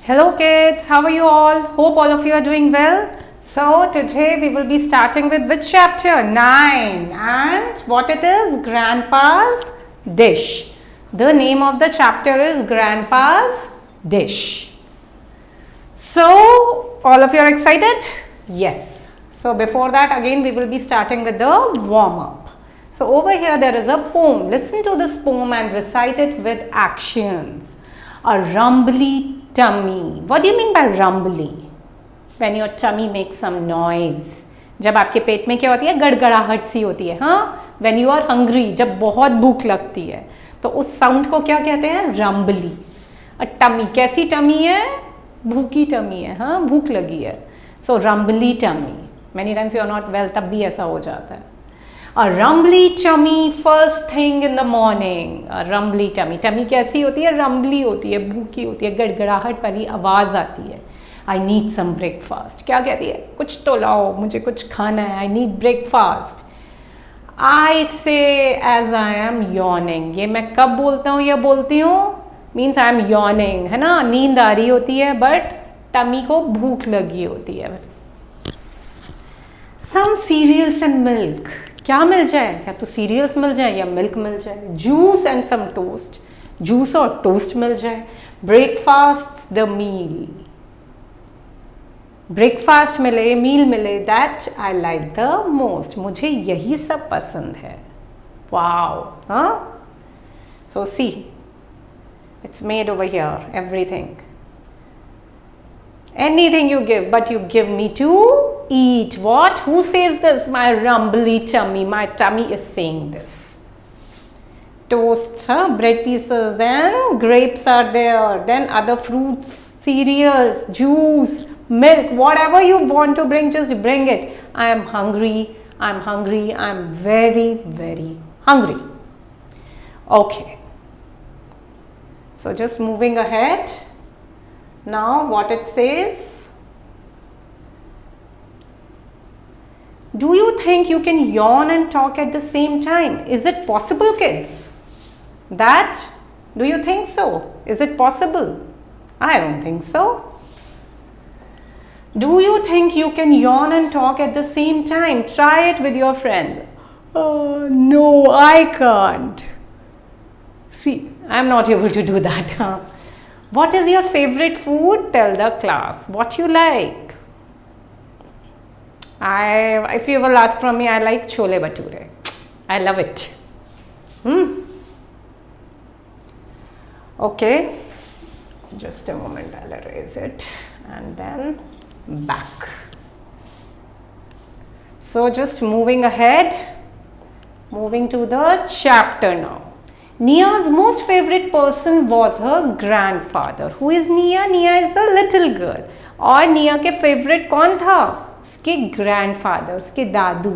Hello kids, how are you all? Hope all of you are doing well. So today we will be starting with which chapter? 9. And what it is? Grandpa's Dish. The name of the chapter is Grandpa's Dish. So all of you are excited? Yes. So before that again we will be starting with the warm-up. So over here there is a poem. Listen to this poem and recite it with actions. A rumbly tummy. What do you mean by rumbly? When your tummy makes some noise. जब आपके पेट में क्या होती है? गड़गड़ाहट सी होती है. हाँ, when you are hungry, जब बहुत भूख लगती है तो उस साउंड को क्या कहते हैं? रंबली. टमी कैसी टमी है? भूखी टमी है. हाँ, भूख लगी है. सो रंबली tummy. Many times you are not well, तब भी ऐसा हो जाता है. A rumbly tummy first thing in the morning. A rumbly tummy. Tummy कैसी होती है? रंबली होती है, भूखी होती है, गड़गड़ाहट वाली आवाज़ आती है. I need some breakfast. क्या कहती है? कुछ तो लाओ, मुझे कुछ खाना है. I need breakfast. I say as I am yawning. ये मैं कब बोलता हूँ या बोलती हूँ? Means I am yawning. है ना? नींद आ रही होती है but टमी को भूख लगी होती है. Some cereals and milk. क्या मिल जाए? या तो सीरियल्स मिल जाए या मिल्क मिल जाए. Juice and some toast. Juice और टोस्ट मिल जाए. Breakfast the meal. ब्रेकफास्ट मिले, मील मिले, that I like the most. मुझे यही सब पसंद है. वाओ. हाँ, so see it's made over here everything. Anything you give, but you give me to eat. What? Who says this? My rumbly tummy. My tummy is saying this. Toast, huh? Bread pieces, then grapes are there, then other fruits, cereals, juice, milk, whatever you want to bring, just bring it. I am hungry. I'm hungry. I'm very, very hungry. Okay. So just moving ahead. Now what it says, do you think you can yawn and talk at the same time? Is it possible, kids? That, do you think so? Is it possible? I don't think so. Do you think you can yawn and talk at the same time? Try it with your friends. No, I can't. See, I'm not able to do that. What is your favorite food? Tell the class what you like. If you will ask from me, I like chole bhature. I love it. Okay, just a moment, I'll erase it and then back. So just moving ahead, moving to the chapter now. Nia's most favorite person was her grandfather. Who is Nia? Nia is a little girl. और Nia के favorite कौन था? उसके grandfather, उसके दादू.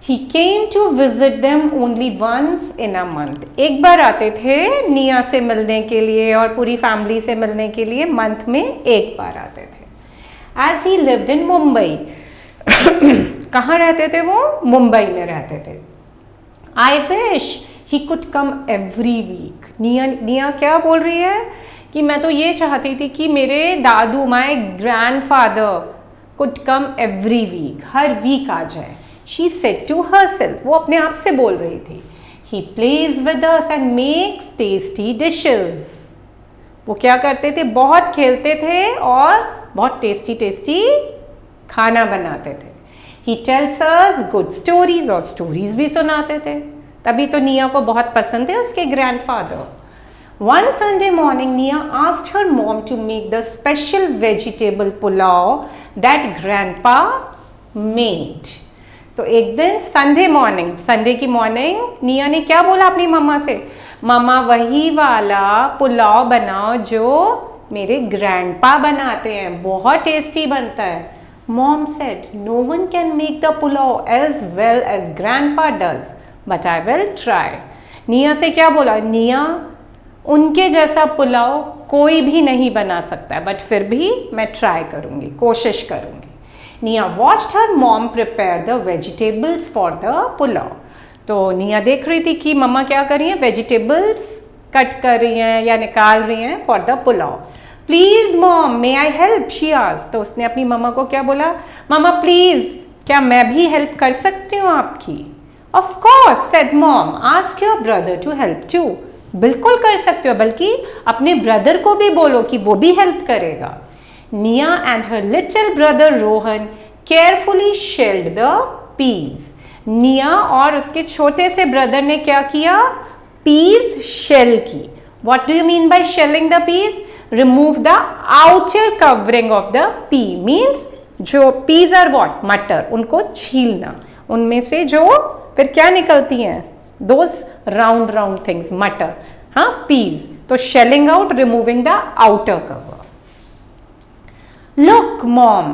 He came to visit them only once in a month. एक बार आते थे Nia से मिलने के लिए और पूरी family से मिलने के लिए month में एक बार आते थे. As he lived in Mumbai. कहाँ रहते थे वो? मुंबई में रहते थे. I wish he could come every week. निया क्या बोल रही है कि मैं तो ये चाहती थी कि मेरे दादू, my grandfather could come every week. हर वीक आ जाए. She said to herself. वो अपने आप से बोल रही थी. He plays with us and makes tasty dishes. वो क्या करते थे? बहुत खेलते थे और बहुत टेस्टी टेस्टी खाना बनाते थे. He tells us good stories और स्टोरीज भी सुनाते थे. तभी तो निया को बहुत पसंद है उसके grandfather. One Sunday morning, Nia asked her mom to make the special vegetable pulao that grandpa made. तो एक दिन संडे मॉर्निंग, संडे की मॉर्निंग, निया ने क्या बोला अपनी मम्मा से? मम्मा वही वाला पुलाव बनाओ जो मेरे ग्रैंडपा बनाते हैं, बहुत टेस्टी बनता है. Mom said, no one can make the pulao as well as grandpa does. But I will try. निया से क्या बोला? निया, उनके जैसा पुलाव कोई भी नहीं बना सकता, बट फिर भी मैं ट्राई करूँगी, कोशिश करूँगी. निया watched her mom prepare the vegetables for the pulao. तो निया देख रही थी कि मम्मा क्या कर रही हैं? वेजिटेबल्स कट कर रही हैं या निकाल रही हैं for the pulao. Please mom may I help, she asked. तो उसने अपनी मम्मा को क्या बोला, मम्मा प्लीज क्या मैं भी हेल्प कर सकती हूँ आपकी? Of course said mom, ask your brother to help too. बिल्कुल कर सकते हो, बल्कि अपने ब्रदर को भी बोलो कि वो भी हेल्प करेगा। Nia and her little brother Rohan carefully shelled the peas. Nia और उसके छोटे से ब्रदर ने क्या किया, पीज शेल की। What do you mean by shelling the peas? Remove the outer covering of the pea, means जो पीज आर व्हाट, मटर, उनको छीलना, उनमें से जो फिर क्या निकलती हैं, दोज राउंड राउंड थिंग्स, मटर, हाँ पीज। तो shelling out, removing the outer cover. Look, mom,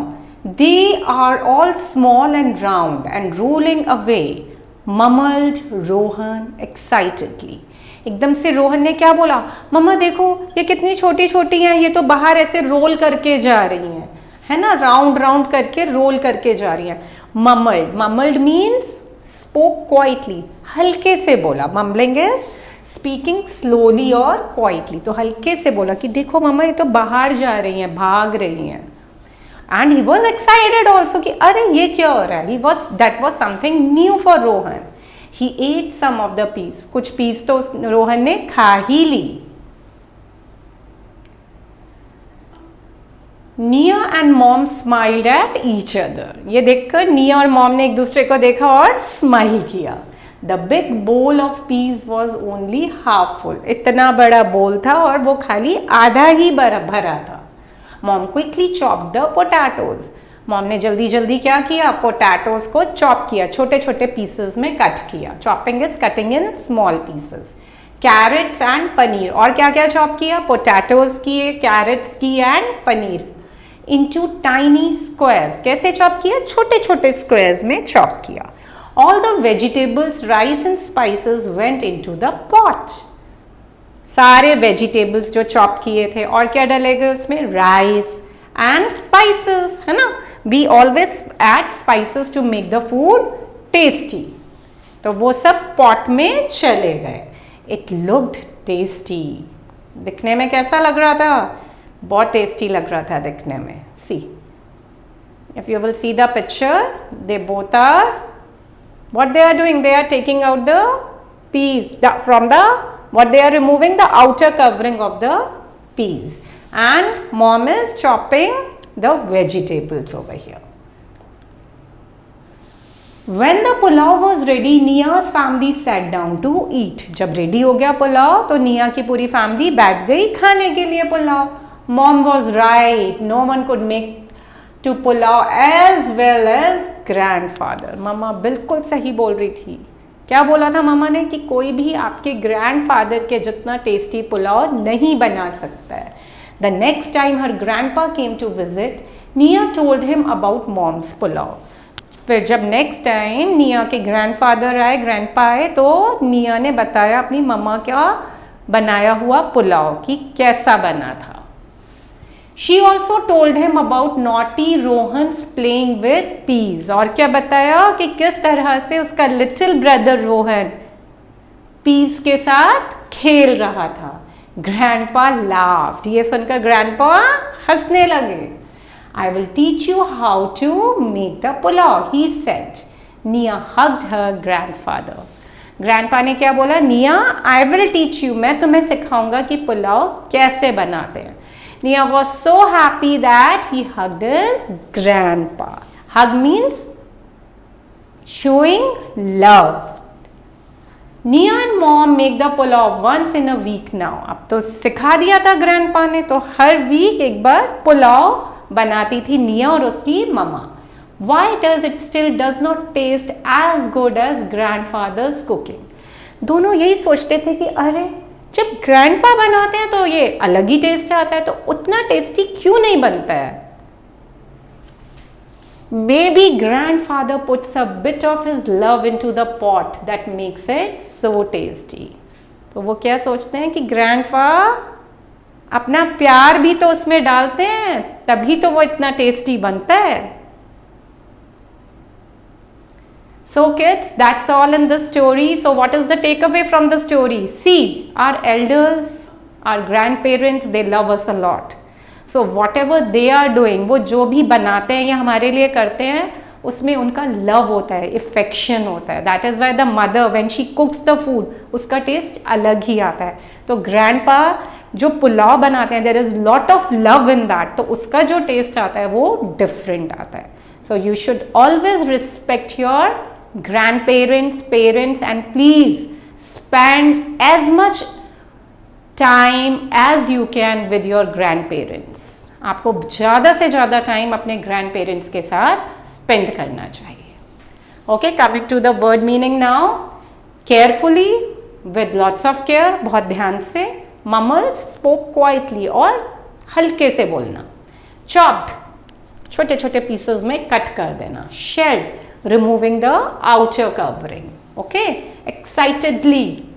they are all small and round and rolling away, mumbled Rohan excitedly. एकदम से रोहन ने क्या बोला, मम्मा देखो ये कितनी छोटी छोटी हैं, ये तो बाहर ऐसे रोल करके जा रही हैं, है ना, राउंड राउंड करके रोल करके जा रही हैं। Mumbled, mumbled means spoke quietly, हल्के से बोला। मम्बलिंग इज स्पीकिंग स्लोली और क्वाइटली, तो हल्के से बोला कि देखो मम्मा ये तो बाहर जा रही हैं, भाग रही हैं। And he was excited also कि अरे ये क्या हो रहा है। That was something new for Rohan. He ate some of the peas, कुछ पीस तो रोहन ने खा ही ली। Nia and mom smiled at each other, ये देखकर निया और मॉम ने एक दूसरे को देखा और स्माइल किया। The big bowl of peace was only half full, इतना बड़ा बोल था और वो खाली आधा ही भरा था। Mom quickly chop the potatoes, mom ने जल्दी जल्दी क्या किया, पोटैटोज को चॉप किया, छोटे छोटे पीसेस में कट किया। Chopping is cutting in small pieces. Carrots and paneer, और क्या क्या चॉप किया, पोटैटोज किए, कैरेट्स की and paneer. Into tiny squares, कैसे चॉप किया, छोटे छोटे स्क्वायर्स में चॉप किया। All the vegetables, rice and spices went into the pot, सारे वेजिटेबल्स जो चॉप किए थे, और क्या डलेगा उसमें, राइस एंड स्पाइसेस, है ना। We always add spices to make the food tasty, तो वो सब पॉट में चले गए। इट लुक्ड टेस्टी, दिखने में कैसा लग रहा था, बहुत टेस्टी लग रहा था दिखने में। See, if you will see the picture, they both are, what they are doing, they are taking out the peas from the, what they are removing, the outer covering of the peas, and mom is chopping the vegetables over here. When the pulao was ready, Nia's family sat down to eat. जब ready हो गया पुलाव तो निया की पूरी family बैठ गई खाने के लिए pulao. Mom was right, no one could make to pulao as well as grandfather. मम्मा बिल्कुल सही बोल रही थी। क्या बोला था मम्मा ने, कि कोई भी आपके ग्रैंडफादर के जितना टेस्टी पुलाव नहीं बना सकता है। The next time her grandpa came to visit, Nia told him about mom's pulao. फिर जब नेक्स्ट टाइम निया के ग्रैंडफादर आए, ग्रैंडपा आए, तो निया ने बताया अपनी मम्मा का बनाया हुआ पुलाव कि कैसा बना था। She also told him about naughty Rohan's playing with peas, और क्या बताया कि किस तरह से उसका लिटिल ब्रदर रोहन पीस के साथ खेल रहा था। ग्रैंडपा laughed, ये सुनकर ग्रैंडपा हंसने लगे। I will teach you how to make the pulao, he said. Nia hugged her grandfather. Grandpa ने क्या बोला, निया I will teach you, मैं तुम्हें सिखाऊंगा कि पुलाव कैसे बनाते हैं। Nia was so happy that he hugged his grandpa. Hug means showing love. Nia and mom make the pulao once in a week now. अब तो सिखा दिया था ग्रैंडपा ने, तो हर वीक एक बार पुलाव बनाती थी निया और उसकी मम्मा। Why does it still does not taste as good as grandfather's cooking? दोनों यही सोचते थे कि अरे जब ग्रैंडपा बनाते हैं तो ये अलग ही टेस्ट आता है, तो उतना टेस्टी क्यों नहीं बनता है। Maybe grandfather puts a bit of his love into the pot that makes it so tasty. तो वो क्या सोचते हैं कि ग्रैंडपा अपना प्यार भी तो उसमें डालते हैं, तभी तो वो इतना टेस्टी बनता है। So kids, that's all in the story. So what is the takeaway from the story? See, our elders, our grandparents, they love us a lot. So whatever they are doing, वो जो भी बनाते हैं या हमारे लिए करते हैं, उसमें उनका लव होता है, इफेक्शन होता है. That is why the mother when she कुक्स the food, उसका टेस्ट अलग ही आता है. तो ग्रैंडपा जो पुलाव बनाते हैं, there is lot of love in that, तो उसका जो टेस्ट आता है वो डिफरेंट आता है. So you should always respect your grandparents, parents, and please spend as much time as you can with your grandparents. आपको ज़्यादा से ज़्यादा टाइम अपने ग्रैंड पेरेंट्स के साथ स्पेंड करना चाहिए. Okay, coming to the word meaning now. Carefully, with lots of care, बहुत ध्यान से. ममल्ड, स्पोक क्वाइटली, और हल्के से बोलना. चॉप्ड, छोटे छोटे पीसेस में कट कर देना. Shelled, removing the outer covering. Okay. Excitedly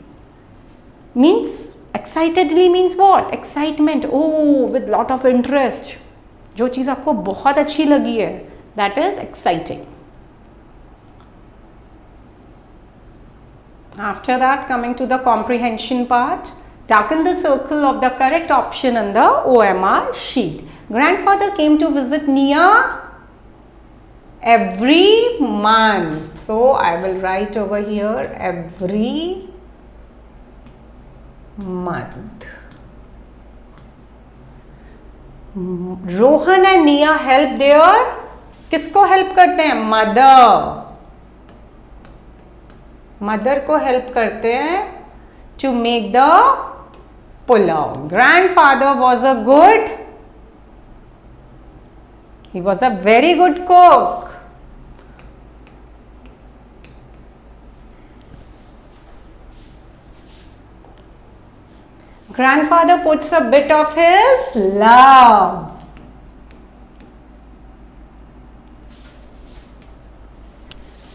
means what? Excitement. Oh, with lot of interest, जो चीज़ आपको बहुत अच्छी लगी है, that is exciting. After that, coming to the comprehension part, darken the circle of the correct option on the OMR sheet. Grandfather came to visit Nia every month. So, I will write over here every month. Rohan and Nia help their, किसको help करते हैं? Mother को help करते हैं to make the pulao. Grandfather was a good, he was a very good cook. Grandfather puts a bit of his love.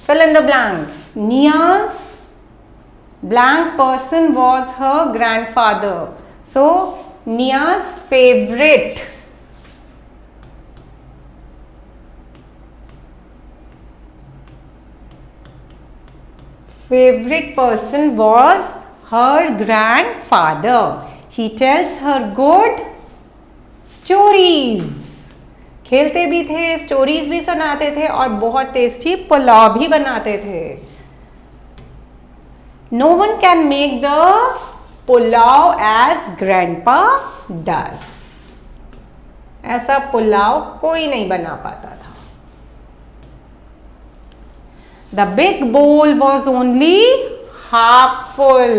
Fill in the blanks. Nia's blank person was her grandfather. So, Nia's favorite person was her grandfather. He tells her good stories. खेलते भी थे, stories भी सुनाते थे, और बहुत tasty pulao भी बनाते थे. No one can make the pulao as grandpa does. ऐसा पुलाव कोई नहीं बना पाता था. The big bowl was only half full.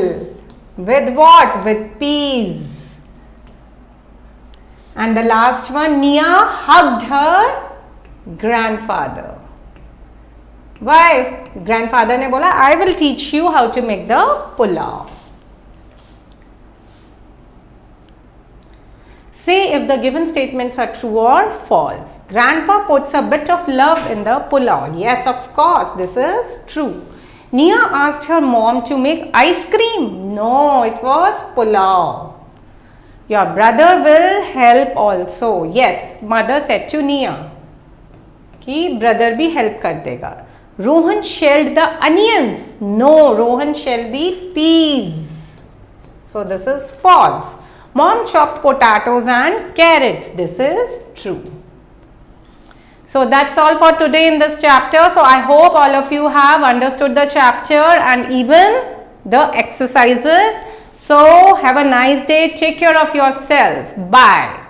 With what? With peas. And the last one, Nia hugged her grandfather. Why? Grandfather ने बोला, I will teach you how to make the pulao. Say if the given statements are true or false. Grandpa puts a bit of love in the pulao. Yes, of course, this is true. Nia asked her mom to make ice cream. No, it was pulao. Your brother will help also. Yes, mother said to Nia कि brother भी help कर देगा. Rohan shelled the onions. No, Rohan shelled the peas. So this is false. Mom chopped potatoes and carrots. This is true. So that's all for today in this chapter. So I hope all of you have understood the chapter and even the exercises. So have a nice day. Take care of yourself. Bye.